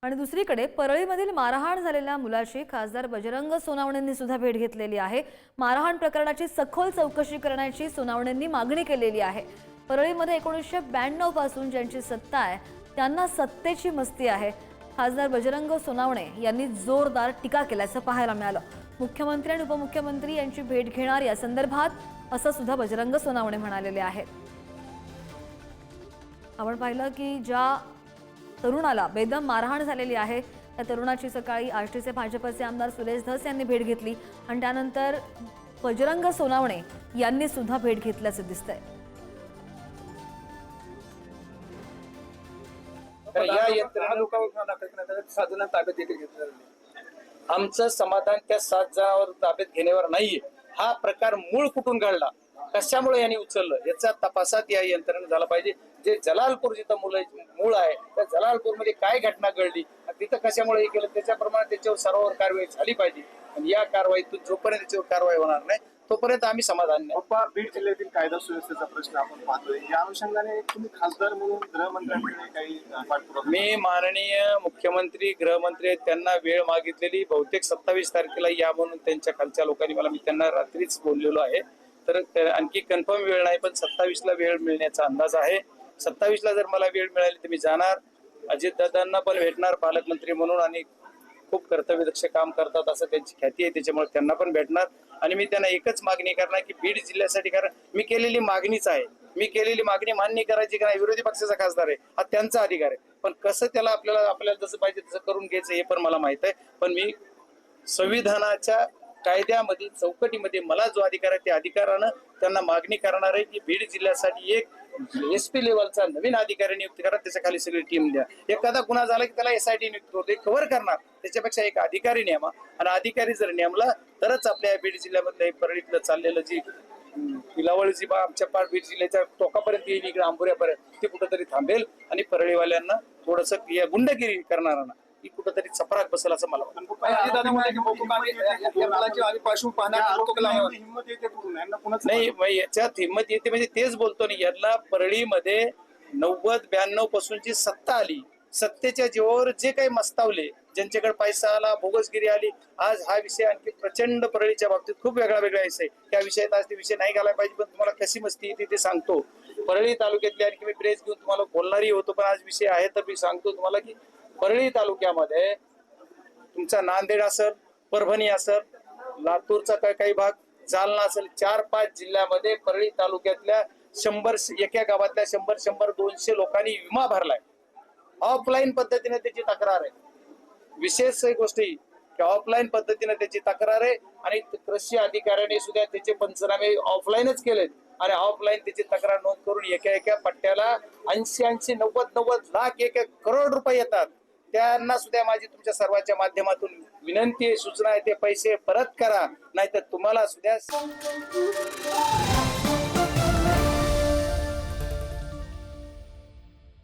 आणि दुसरीकडे परळीमधील मारहाण झालेल्या मुलाची खासदार बजरंग सोनावणेंनी सुद्धा भेट घेतलेली आहे। मारहाण प्रकरणाची सखोल चौकशी करण्याची सोनावणेंनी मागणी केलेली आहे। परळीमध्ये 1992 पासून ज्यांची सत्ता आहे त्यांना सत्तेची मस्ती आहे। खासदार बजरंग सोनावणे यांनी जोरदार टीका केल्याचं पाहायला मिळालं। मुख्यमंत्री आणि उपमुख्यमंत्री यांची भेट घेणार या संदर्भात असं सुद्धा बजरंग सोनावणे म्हणालेले आहेत। आपण पाहिलं की ज्या तरुणाला बेदम मारहाण झालेली आहे त्या तरुणाची सकाळी आष्टीचे भाजपचे आमदार सुरेश धस यांनी भेट घेतली आणि त्यानंतर बजरंग सोनावणे यांनी सुद्धा भेट घेतल्याचं दिसतंय। या यंत्रणा साधना ताब्यात देखील घेतलेलं नाही। आमचं समाधान त्या 7 जणांवर ताब्यात घेण्यावर नाहीये। हा प्रकार मूळ कुठून घडला, कशामुळे यांनी उचललं याचा तपासात या यंत्रणा झाला पाहिजे। जे जलालपूर जिथं मूळ आहे त्या जलालपूरमध्ये काय घटना घडली, तिथं कशामुळे हे केलं त्याच्याप्रमाणे त्याच्यावर सर्वांवर कारवाई झाली पाहिजे। आणि या कारवाईतून जोपर्यंत त्याच्यावर कारवाई होणार नाही तोपर्यंत आम्ही समाधान नाही। पप्पा, बीड जिल्ह्यातील कायदा सुव्यवस्थेचा प्रश्न आपण पाहतोय, या अनुषंगाने तुम्ही खासदार म्हणून गृहमंत्र्यांकडे काही पाठपुरावा? मी माननीय मुख्यमंत्री गृहमंत्री त्यांना वेळ मागितलेली, बहुतेक 27 तारखेला या म्हणून त्यांच्या खालच्या लोकांनी मी त्यांना रात्रीच बोललेलो आहे। तर आणखी कन्फर्म वेळ नाही, पण 27ला वेळ मिळण्याचा अंदाज आहे। 27ला जर मला वेळ मिळाली तर मी जाणार, अजितदादांना पण भेटणार पालकमंत्री म्हणून, आणि खूप कर्तव्यदक्ष काम करतात असं त्यांची ख्याती आहे, त्याच्यामुळे त्यांना पण भेटणार। आणि मी त्यांना एकच मागणी करणार की बीड जिल्ह्यासाठी, कारण मी केलेली मागणीच आहे, मी केलेली मागणी मान्य करायची का नाही, विरोधी पक्षाचा खासदार आहे, हा त्यांचा अधिकार आहे, पण कसं त्याला आपल्याला जसं पाहिजे तसं करून घ्यायचं हे पण मला माहित आहे। पण मी संविधानाच्या कायद्यामध्ये चौकटीमध्ये मला जो अधिकार आहे त्या अधिकारानं त्यांना मागणी करणार आहे की बीड जिल्ह्यासाठी एक SP लेवलचा नवीन अधिकारी नियुक्त करा, त्याच्या खाली सगळी टीम द्या। एखादा गुन्हा झाला की त्याला SIT नियुक्त होते, कव्हर करणार, त्याच्यापेक्षा एक अधिकारी नेमा, आणि अधिकारी जर नेमला तरच आपल्या बीड जिल्ह्यामधलं परळीतलं चाललेलं जी पिलावळ जी आमच्या बीड जिल्ह्याच्या टोकापर्यंत येईल, इकडे आंबोऱ्यापर्यंत, ती कुठंतरी थांबेल आणि परळीवाल्यांना थोडस गुंडगिरी करणाऱ्यांना ही कुठंतरी चपराक बसेल असं मला वाटतं। नाही, याच्यात हिंमत येते म्हणजे तेच बोलतो नाही, यांना परळीमध्ये 90-92 पासूनची सत्ता आली, सत्तेच्या जीवावर जे काही मस्तावले, ज्यांच्याकडे पैसा आला, बोगसगिरी आली, आज हा विषय आणखी प्रचंड परळीच्या बाबतीत खूप वेगळा विषय, त्या विषयात आज ते विषय नाही घालायला पाहिजे, पण तुम्हाला कशी मस्ती येते ते सांगतो। परळी तालुक्यातली आणखी मी प्रेस घेऊन तुम्हाला बोलणारही होतो, पण आज विषय आहे तर मी सांगतो तुम्हाला की परळी तालुक्यामध्ये तुमचा नांदेड असेल, परभणी असेल, लातूरचा काही भाग, जालना असेल, 4-5 जिल्ह्यामध्ये परळी तालुक्यातल्या 100 एका गावातल्या 100-200 लोकांनी विमा भरलाय। ऑफलाईन पद्धतीने त्याची तक्रार आहे। विशेष गोष्ट ही की ऑफलाईन पद्धतीने त्याची तक्रार आहे, आणि कृषी अधिकाऱ्याने सुद्धा त्याचे पंचनामे ऑफलाईनच केलेत, आणि ऑफलाईन त्याची तक्रार नोंद करून एका पट्ट्याला 80-90 लाख 1 करोड रुपये येतात। त्यांना सुद्धा माझी तुमच्या सर्वांच्या माध्यमातून विनंती आहे, सूचना आहे, ते पैसे परत करा, नाहीतर तुम्हाला सुद्धा